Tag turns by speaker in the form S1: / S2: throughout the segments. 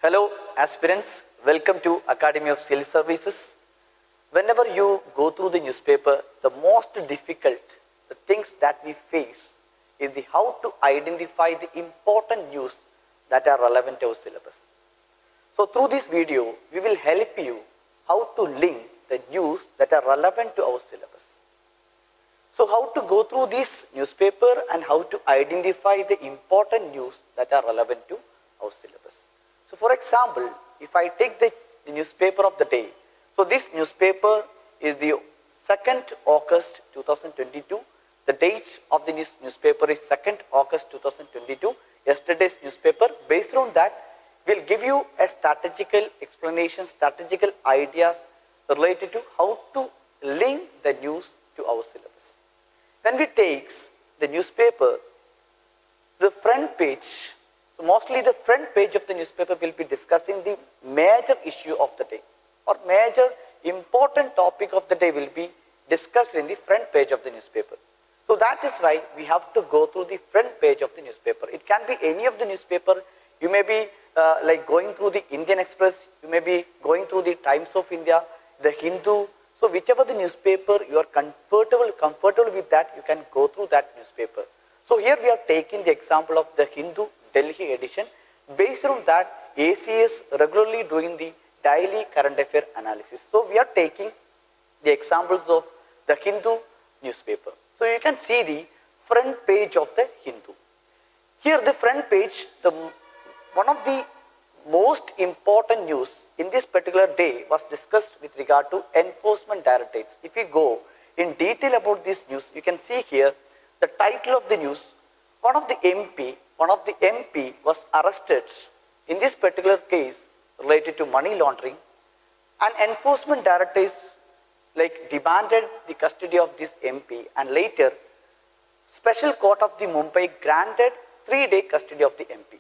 S1: Hello aspirants, welcome to Academy of Civil Services. Whenever you go through the newspaper, the most difficult, the things that we face is the how to identify the important news that are relevant to our syllabus. So through this video, we will help you how to link the news that are relevant to our syllabus. So how to go through this newspaper and how to identify the important news that are relevant to our syllabus. So for example, if I take the newspaper of the day, so this newspaper is the 2nd August 2022. The date of the newspaper is 2nd August 2022. Yesterday's newspaper. Based on that, we'll give you a strategical explanation, strategical ideas related to how to link the news to our syllabus. When we take the newspaper, the front page, so mostly the front page of the newspaper will be discussing the major issue of the day or major important topic of the day will be discussed in the front page of the newspaper. So that is why we have to go through the front page of the newspaper. It can be any of the newspaper. You may be like going through the Indian Express, you may be going through the Times of India, the Hindu. So whichever the newspaper you are comfortable with that, you can go through that newspaper. So here we are taking the example of the Hindu Delhi edition. Based on that, ACS regularly doing the daily current affair analysis. So we are taking the examples of the Hindu newspaper. So you can see the front page of the Hindu. Here the front page, one of the most important news in this particular day was discussed with regard to enforcement directorates. If we go in detail about this news, you can see here the title of the news. One of the MP was arrested in this particular case related to money laundering, and enforcement directorates demanded the custody of this MP, and later Special Court of the Mumbai granted 3-day custody of the MP.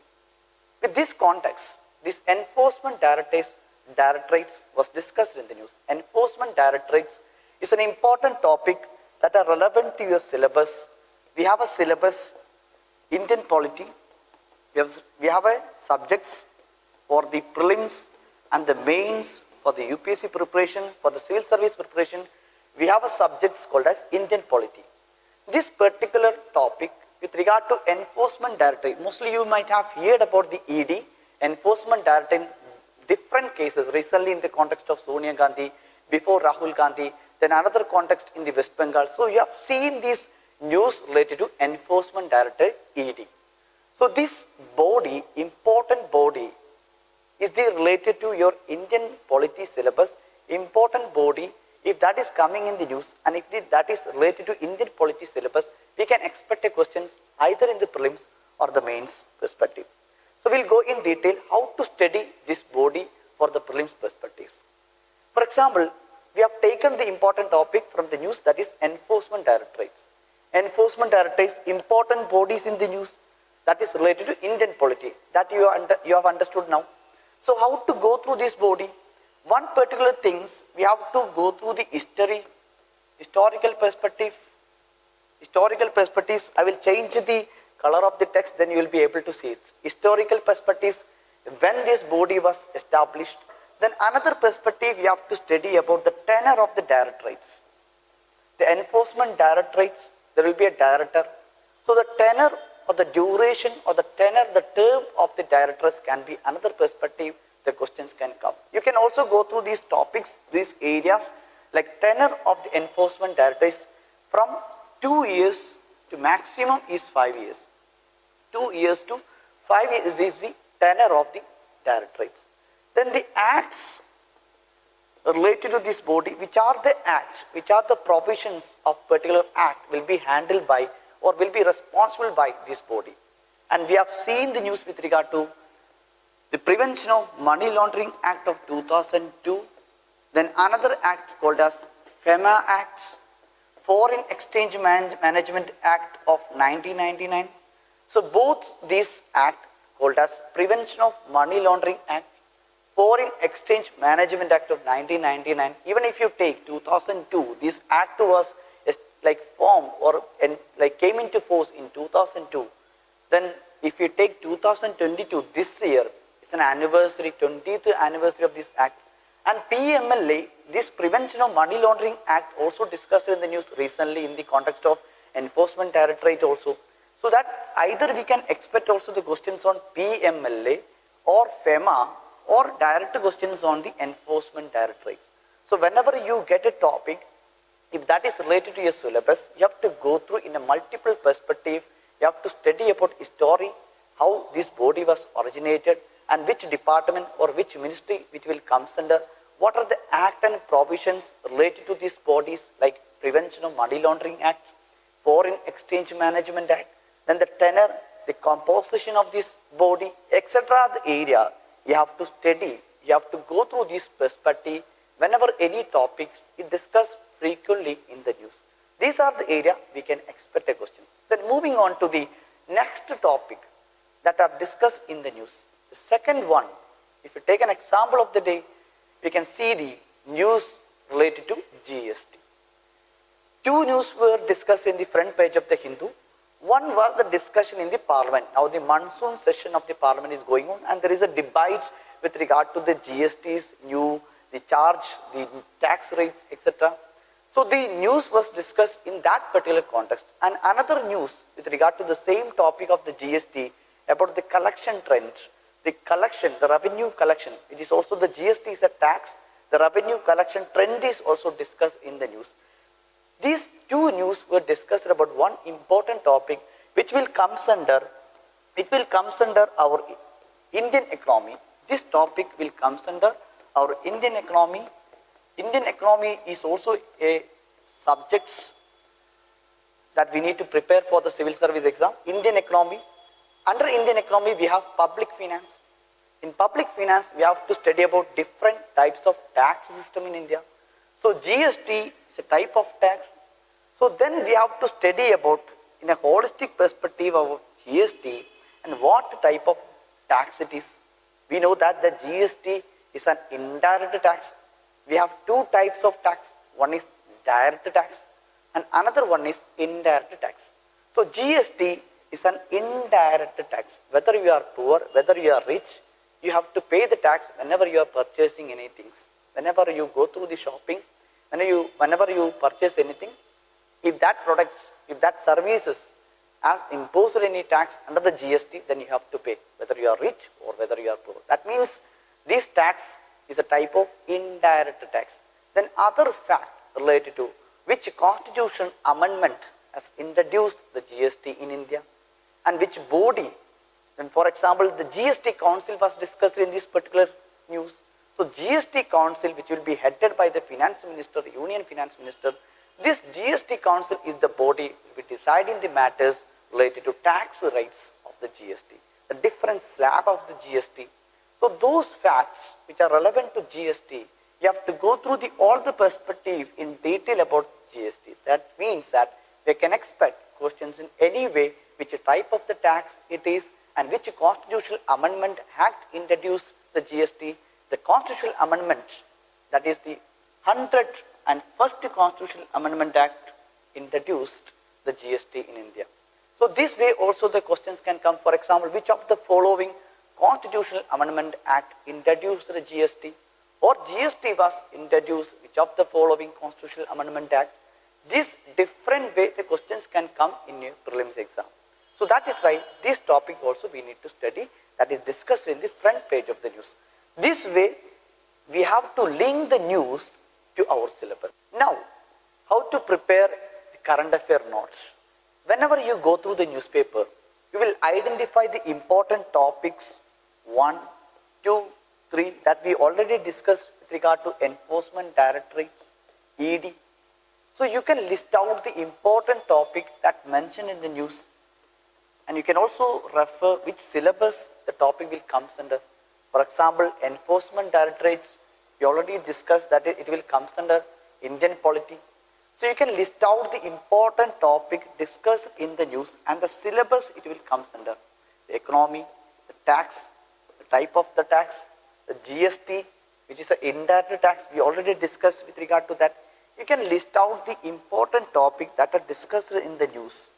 S1: With this context, this enforcement directorates was discussed in the news. Enforcement directorates is an important topic that are relevant to your syllabus. We have a syllabus, Indian polity. We have a subjects for the prelims and the mains for the UPSC preparation, for the civil service preparation. We have a subjects called as Indian polity. This particular topic with regard to enforcement directorate, mostly you might have heard about the ED, enforcement directorate in different cases, recently in the context of Sonia Gandhi, before Rahul Gandhi, then another context in the West Bengal. So you have seen this news related to enforcement directorate ED. So this body, important body, is related to your Indian polity syllabus, important body. If that is coming in the news and if that is related to Indian polity syllabus, we can expect a questions either in the prelims or the mains perspective. So we'll go in detail how to study this body for the prelims perspectives. For example, we have taken the important topic from the news, that is enforcement directorates. Enforcement directorates, important bodies in the news that is related to Indian polity, that you have understood now. So how to go through this body? One particular things, we have to go through the historical perspective. Historical perspectives, I will change the color of the text, then you will be able to see it. Historical perspectives, when this body was established. Then another perspective, you have to study about the tenure of the directorates. The enforcement directorates, there will be a director. So the tenure or the duration or the tenure, the term of the directors can be another perspective the questions can come. You can also go through these topics, these areas, like tenure of the enforcement directors from 2 years to maximum is 5 years. 2 years to 5 years is the tenure of the directorates. Then the acts related to this body, which are the acts, which are the provisions of particular act will be handled by or will be responsible by this body. And we have seen the news with regard to the Prevention of Money Laundering Act of 2002, then another act called as FEMA Acts, Foreign Exchange Management Act of 1999. So both these acts called as Prevention of Money Laundering Act, Foreign Exchange Management Act of 1999, even if you take 2002, this act was formed or came into force in 2002, then if you take 2022, this year, It's an anniversary, 20th anniversary of this act. And PMLA, this Prevention of Money Laundering Act, also discussed in the news recently in the context of Enforcement Directorate also. So that either we can expect also the questions on PMLA or FEMA or direct questions on the Enforcement Directorate. So whenever you get a topic, if that is related to your syllabus, you have to go through in a multiple perspective. You have to study about history, how this body was originated, and which department or which ministry which will comes under, what are the act and provisions related to these bodies like Prevention of Money Laundering Act, Foreign Exchange Management Act, then the tenor, the composition of this body, etc. The area you have to study, you have to go through this perspective whenever any topics is discussed frequently in the news. These are the area we can expect a questions. Then moving on to the next topic that are discussed in the news. The second one, if you take an example of the day, we can see the news related to GST. Two news were discussed in the front page of the Hindu. One was the discussion in the parliament. Now the monsoon session of the parliament is going on and there is a debate with regard to the GST's new, the charge, the tax rates, etc. So the news was discussed in that particular context. And another news with regard to the same topic of the GST about the collection trend, the collection, the revenue collection, it is also the GST is a tax, the revenue collection trend is also discussed in the news. These two news were discussed about one important topic which will comes under our Indian economy. This topic will comes under our Indian economy. Indian economy is also a subject that we need to prepare for the civil service exam. Indian economy. Under Indian economy, we have public finance. In public finance, we have to study about different types of tax system in India. So GST is a type of tax. So then we have to study about in a holistic perspective of GST and what type of tax it is. We know that the GST is an indirect tax. We have two types of tax. One is direct tax and another one is indirect tax. So GST is an indirect tax. Whether you are poor, whether you are rich, you have to pay the tax whenever you are purchasing anything. Whenever you go through the shopping, whenever you purchase anything, if that products, if that services as imposed any tax under the GST, then you have to pay, whether you are rich or whether you are poor. That means this tax is a type of indirect tax. Then other fact related to which constitutional amendment has introduced the GST in India and which body. And for example, the GST Council was discussed in this particular news. So GST Council, which will be headed by the Finance Minister, the Union Finance Minister, this GST Council is the body which will decide in the matters related to tax rates of the GST, the different slab of the GST. So those facts which are relevant to GST, you have to go through all the perspective in detail about GST. That means that they can expect questions in any way, which type of the tax it is and which constitutional amendment act introduced the GST. The constitutional amendment, that is the 101st Constitutional Amendment Act, introduced the GST in India. So this way also the questions can come. For example, which of the following Constitutional Amendment Act introduced the GST, or GST was introduced, which of the following Constitutional Amendment Act. This different way the questions can come in your prelims exam. So that is why this topic also we need to study, that is discussed in the front page of the news. This way we have to link the news to our syllabus. Now, how to prepare the current affair notes? Whenever you go through the newspaper, you will identify the important topics 1, 2, 3 that we already discussed with regard to Enforcement Directorate, ED. So you can list out the important topic that mentioned in the news, and you can also refer which syllabus the topic will comes under. For example, Enforcement Directorate, we already discussed that it will comes under Indian Polity. So you can list out the important topic discussed in the news and the syllabus it will comes under. The economy, the tax, the type of the tax, the GST, which is an indirect tax, we already discussed with regard to that. You can list out the important topic that are discussed in the news.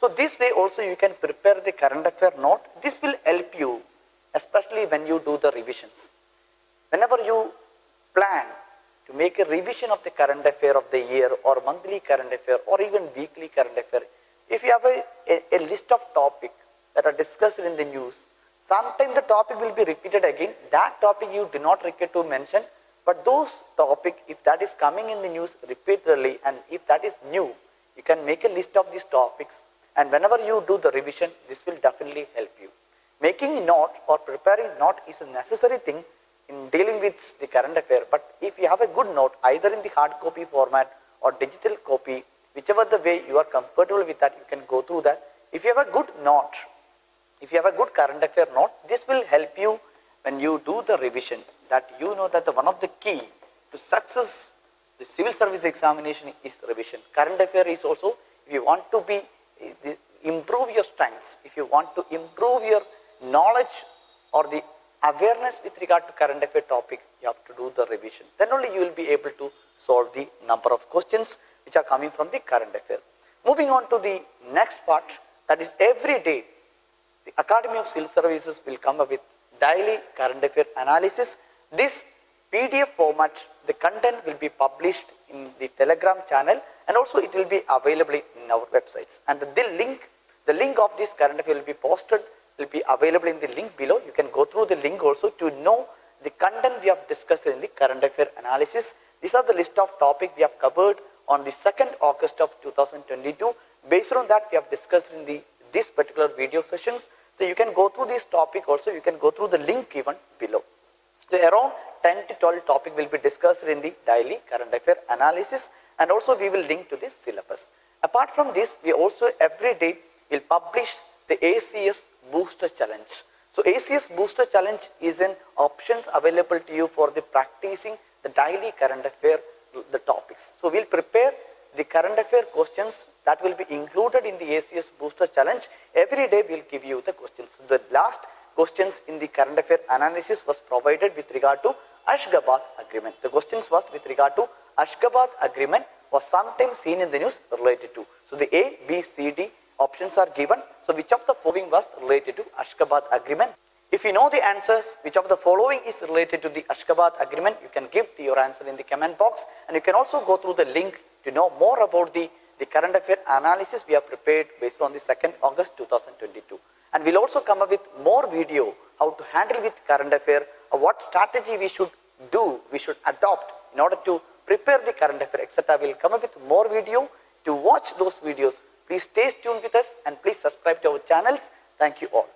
S1: So this way also you can prepare the current affair note. This will help you, especially when you do the revisions. Whenever you plan to make a revision of the current affair of the year or monthly current affair or even weekly current affair, if you have a list of topics that are discussed in the news, sometimes the topic will be repeated again. That topic you do not require to mention, but those topic, if that is coming in the news repeatedly and if that is new, you can make a list of these topics, and whenever you do the revision, this will definitely help you. Making note or preparing note is a necessary thing in dealing with the current affair, but if you have a good note either in the hard copy format or digital copy, whichever the way you are comfortable with that, you can go through that. If you have a good note, if you have a good current affair note, this will help you when you do the revision, that you know that one of the key to success the civil service examination is revision. Current affair is also, if you want to be improve your strengths, if you want to improve your knowledge or the awareness with regard to current affair topic, you have to do the revision. Then only you will be able to solve the number of questions which are coming from the current affair. Moving on to the next part, that is every day the Academy of Civil Services will come up with daily current affair analysis. This PDF format, the content will be published in the Telegram channel, and also it will be available in our websites. And the link of this current affair will be posted, will be available in the link below. You can go through the link also to know the content we have discussed in the current affair analysis. These are the list of topics we have covered on the 2nd August of 2022. Based on that, we have discussed in this particular video sessions. So you can go through this topic also, you can go through the link given below. So around 10 to 12 topic will be discussed in the daily current affair analysis, and also we will link to this syllabus. Apart from this, we also every day will publish the ACS Booster Challenge. So ACS Booster Challenge is an options available to you for the practicing the daily current affair, the topics. So we'll prepare the current affair questions that will be included in the ACS Booster Challenge. Every day we'll give you the questions. The last questions in the current affair analysis was provided with regard to Ashgabat Agreement. The questions was with regard to Ashgabat Agreement was sometimes seen in the news related to. So the A, B, C, D options are given. So which of the following was related to Ashgabat Agreement? If you know the answers, which of the following is related to the Ashgabat Agreement, you can give your answer in the comment box, and you can also go through the link to know more about the current affair analysis we have prepared based on the 2nd August 2022. And we'll also come up with more video how to handle with current affair, or what strategy we should do, we should adopt in order to prepare the current affair, etc. We'll come up with more video. To watch those videos, please stay tuned with us and please subscribe to our channels. Thank you all.